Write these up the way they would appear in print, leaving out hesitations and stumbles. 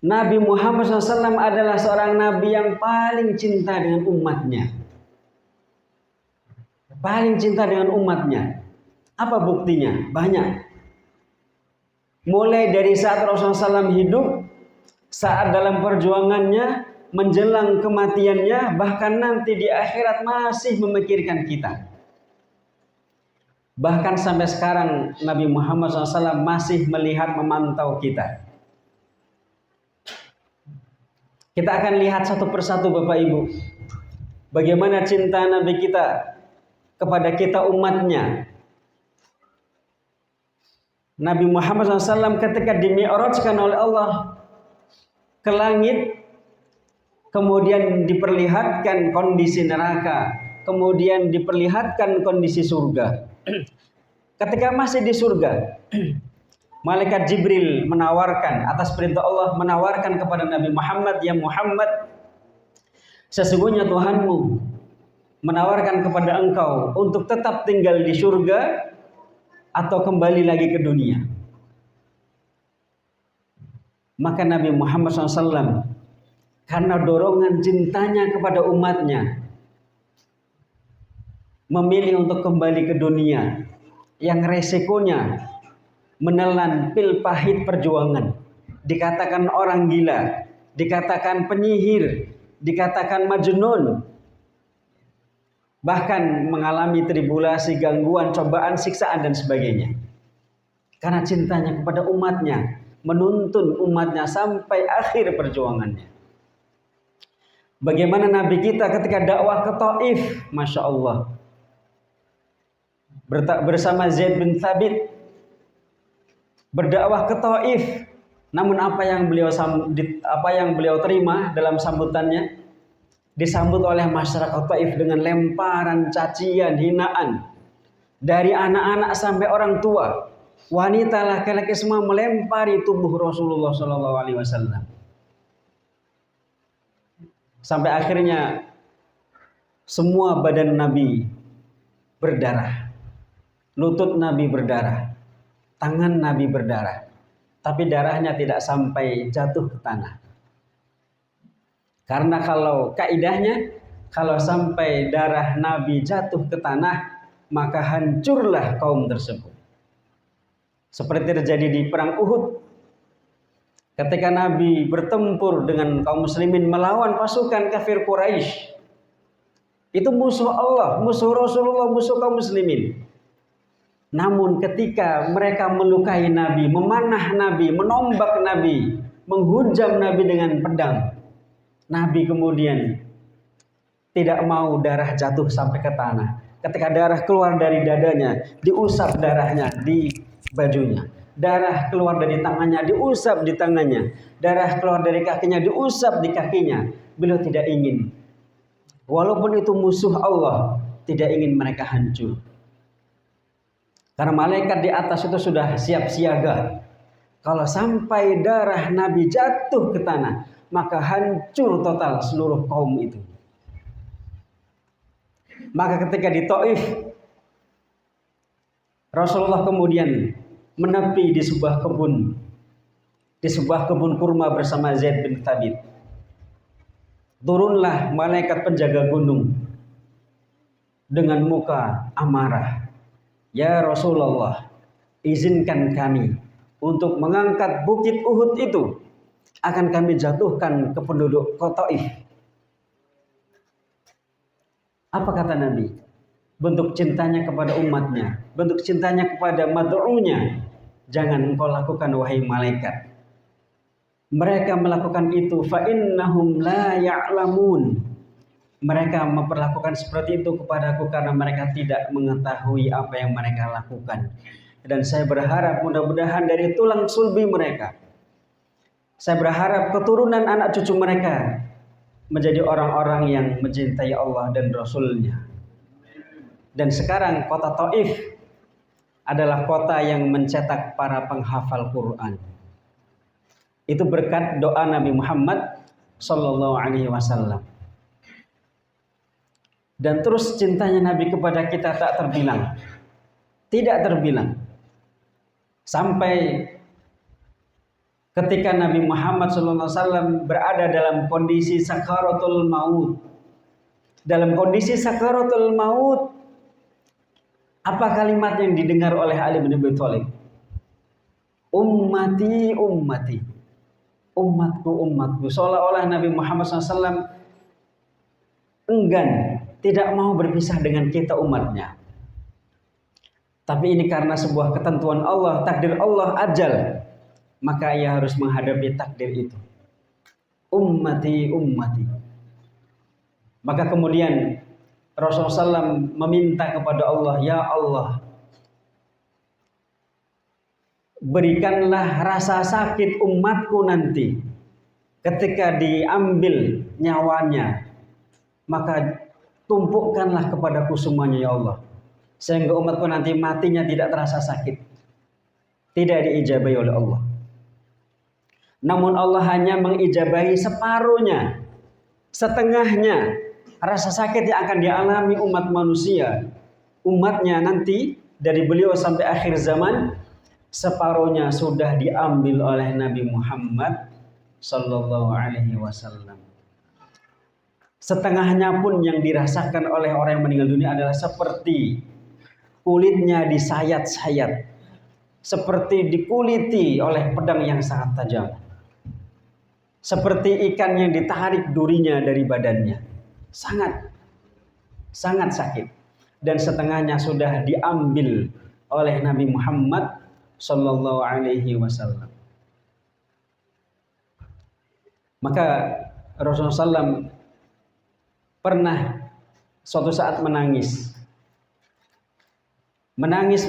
Nabi Muhammad SAW adalah seorang nabi yang paling cinta dengan umatnya. Paling cinta dengan umatnya. Apa buktinya? Banyak. Mulai dari saat Rasulullah SAW hidup, saat dalam perjuangannya, menjelang kematiannya, bahkan nanti di akhirat masih memikirkan kita. Bahkan sampai sekarang Nabi Muhammad SAW masih melihat, memantau kita. Kita akan lihat satu persatu Bapak Ibu, bagaimana cinta Nabi kita kepada kita umatnya. Nabi Muhammad SAW ketika dimi'rajkan oleh Allah ke langit, kemudian diperlihatkan kondisi neraka, kemudian diperlihatkan kondisi surga. Ketika masih di surga, Malaikat Jibril menawarkan, atas perintah Allah, menawarkan kepada Nabi Muhammad, ya Muhammad, sesungguhnya Tuhanmu menawarkan kepada engkau untuk tetap tinggal di surga atau kembali lagi ke dunia. Maka Nabi Muhammad SAW karena dorongan cintanya kepada umatnya memilih untuk kembali ke dunia yang resikonya menelan pil pahit perjuangan, dikatakan orang gila, dikatakan penyihir, dikatakan majnun, bahkan mengalami tribulasi, gangguan, cobaan, siksaan dan sebagainya. Karena cintanya kepada umatnya, menuntun umatnya sampai akhir perjuangannya. Bagaimana Nabi kita ketika dakwah ke Taif, Masya Allah, bersama Zaid bin Thabit, berdakwah ke Taif, namun apa yang beliau terima dalam sambutannya, disambut oleh masyarakat Taif dengan lemparan, cacian, hinaan, dari anak-anak sampai orang tua, wanita, laki-laki semua melempari tubuh Rasulullah SAW. Sampai akhirnya semua badan Nabi berdarah, lutut Nabi berdarah, tangan Nabi berdarah, tapi darahnya tidak sampai jatuh ke tanah. Karena kalau kaidahnya, kalau sampai darah Nabi jatuh ke tanah, maka hancurlah kaum tersebut. Seperti terjadi di perang Uhud, ketika Nabi bertempur dengan kaum muslimin melawan pasukan kafir Quraisy. Itu musuh Allah, musuh Rasulullah, musuh kaum muslimin. Namun ketika mereka melukai Nabi, memanah Nabi, menombak Nabi, menghujam Nabi dengan pedang, Nabi kemudian tidak mau darah jatuh sampai ke tanah. Ketika darah keluar dari dadanya, diusap darahnya di bajunya. Darah keluar dari tangannya, diusap di tangannya. Darah keluar dari kakinya, diusap di kakinya. Beliau tidak ingin, walaupun itu musuh Allah, tidak ingin mereka hancur. Karena malaikat di atas itu sudah siap siaga. Kalau sampai darah Nabi jatuh ke tanah, maka hancur total seluruh kaum itu. Maka ketika di Taif, Rasulullah kemudian menepi di sebuah kebun kurma bersama Zaid bin Thabit. Turunlah malaikat penjaga gunung dengan muka amarah. Ya Rasulullah, izinkan kami untuk mengangkat bukit Uhud itu, akan kami jatuhkan ke penduduk kota Taif. Apa kata Nabi? Bentuk cintanya kepada umatnya, bentuk cintanya kepada mad'unya, jangan engkau lakukan wahai malaikat. Mereka melakukan itu fa innahum la ya'lamun. Mereka memperlakukan seperti itu kepadaku karena mereka tidak mengetahui apa yang mereka lakukan. Dan saya berharap mudah-mudahan dari tulang sulbi mereka, saya berharap keturunan anak cucu mereka menjadi orang-orang yang mencintai Allah dan Rasul-Nya. Dan sekarang kota Taif adalah kota yang mencetak para penghafal Quran. Itu berkat doa Nabi Muhammad Sallallahu Alaihi Wasallam. Dan terus cintanya Nabi kepada kita tak terbilang, tidak terbilang. Sampai ketika Nabi Muhammad SAW berada dalam kondisi sakaratul maut. Dalam kondisi sakaratul maut, apa kalimat yang didengar oleh Ali bin Abi Thalib? Ummati, ummati. Umatku, umatku. Seolah-olah Nabi Muhammad SAW enggan, tidak mau berpisah dengan kita umatnya. Tapi ini karena sebuah ketentuan Allah, takdir Allah, ajal. Maka ia harus menghadapi takdir itu. Ummati, ummati. Maka kemudian Rasulullah SAW meminta kepada Allah, ya Allah, berikanlah rasa sakit umatku nanti ketika diambil nyawanya. Maka tumpukkanlah kepadaku semuanya ya Allah, sehingga umatku nanti matinya tidak terasa sakit, tidak diijabahi oleh Allah. Namun Allah hanya mengijabahi separuhnya, setengahnya. Rasa sakit yang akan dialami umat manusia, umatnya nanti dari beliau sampai akhir zaman, separuhnya sudah diambil oleh Nabi Muhammad sallallahu alaihi wasallam. Setengahnya pun yang dirasakan oleh orang yang meninggal dunia adalah seperti kulitnya disayat-sayat, seperti dikuliti oleh pedang yang sangat tajam, seperti ikan yang ditarik durinya dari badannya. Sangat sakit. Dan setengahnya sudah diambil oleh Nabi Muhammad sallallahu alaihi wasallam. Maka Rasulullah SAW pernah suatu saat menangis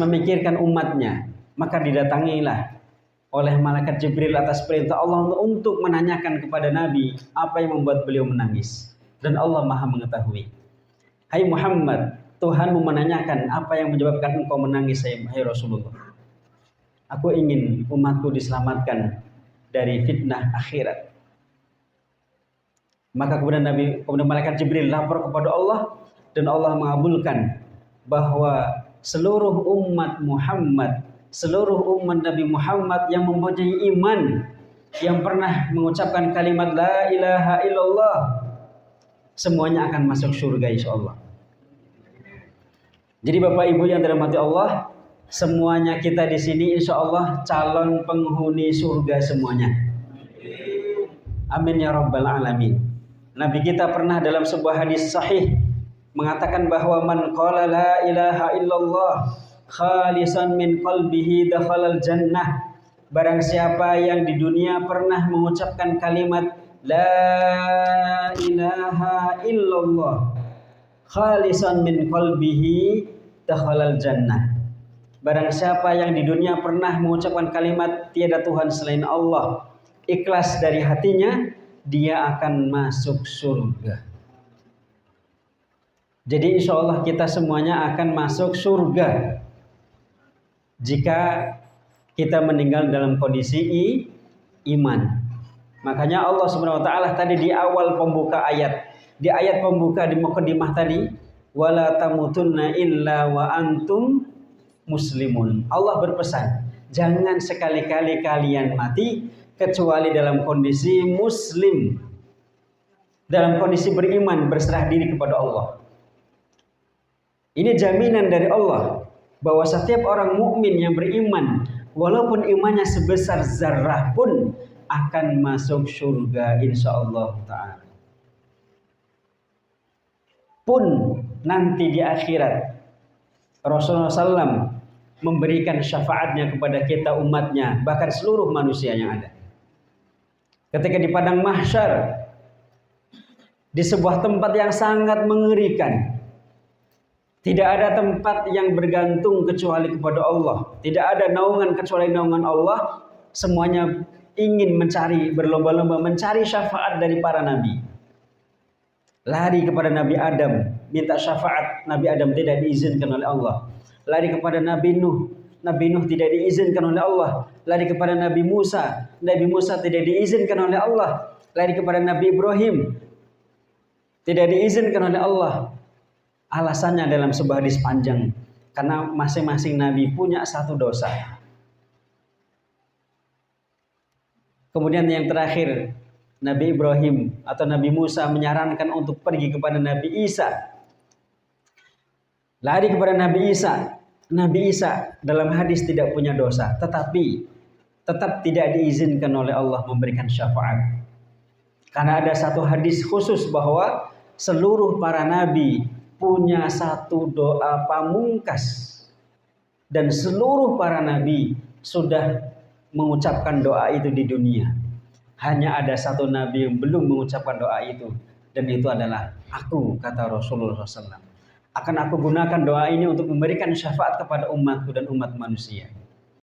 memikirkan umatnya. Maka didatangilah oleh malaikat Jibril atas perintah Allah untuk menanyakan kepada Nabi apa yang membuat beliau menangis. Dan Allah Maha mengetahui. Hai Muhammad, Tuhanmu menanyakan apa yang menyebabkan engkau menangis, hai Rasulullah. Aku ingin umatku diselamatkan dari fitnah akhirat. Maka kemudian malaikat Jibril lapor kepada Allah, dan Allah mengabulkan bahwa seluruh umat Muhammad, seluruh umat Nabi Muhammad yang mempunyai iman, yang pernah mengucapkan kalimat la ilaha illallah, semuanya akan masuk surga insyaallah. Jadi Bapak Ibu yang dirahmati Allah, semuanya kita di sini insyaallah calon penghuni surga semuanya. Amin ya rabbal alamin. Nabi kita pernah dalam sebuah hadis sahih mengatakan bahwa man qala la ilaha illallah khalisan min qalbihi dakhalal jannah. Barang siapa yang di dunia pernah mengucapkan kalimat la ilaha illallah khalisan min qalbihi dakhalal jannah. Barang siapa yang di dunia pernah mengucapkan kalimat tiada Tuhan selain Allah, ikhlas dari hatinya, dia akan masuk surga. Jadi insya Allah kita semuanya akan masuk surga jika kita meninggal dalam kondisi iman. Makanya Allah Subhanahu wa taala tadi di awal pembuka ayat, di ayat pembuka di muqaddimah tadi, wala tamutunna illa wa antum muslimun. Allah berpesan, jangan sekali-kali kalian mati kecuali dalam kondisi muslim, dalam kondisi beriman, berserah diri kepada Allah. Ini jaminan dari Allah bahwa setiap orang mukmin yang beriman, walaupun imannya sebesar zarrah pun akan masuk surga insyaallah ta'ala. Pun nanti di akhirat Rasulullah SAW memberikan syafaatnya kepada kita umatnya, bahkan seluruh manusia yang ada. Ketika di padang mahsyar, di sebuah tempat yang sangat mengerikan, tidak ada tempat yang bergantung kecuali kepada Allah, tidak ada naungan kecuali naungan Allah. Semuanya ingin mencari, berlomba-lomba mencari syafaat dari para nabi. Lari kepada Nabi Adam, minta syafaat. Nabi Adam tidak diizinkan oleh Allah. Lari kepada Nabi Nuh, Nabi Nuh tidak diizinkan oleh Allah. Lari kepada Nabi Musa, Nabi Musa tidak diizinkan oleh Allah. Lari kepada Nabi Ibrahim, tidak diizinkan oleh Allah. Alasannya dalam sebuah hadis panjang, karena masing-masing nabi punya satu dosa. Kemudian yang terakhir, Nabi Ibrahim atau Nabi Musa menyarankan untuk pergi kepada Nabi Isa. Lari kepada Nabi Isa. Nabi Isa dalam hadis tidak punya dosa, tetapi tetap tidak diizinkan oleh Allah memberikan syafaat. Karena ada satu hadis khusus bahwa seluruh para nabi punya satu doa pamungkas. Dan seluruh para nabi sudah mengucapkan doa itu di dunia. Hanya ada satu nabi yang belum mengucapkan doa itu. Dan itu adalah aku, kata Rasulullah SAW. Akan aku gunakan doa ini untuk memberikan syafaat kepada umatku dan umat manusia.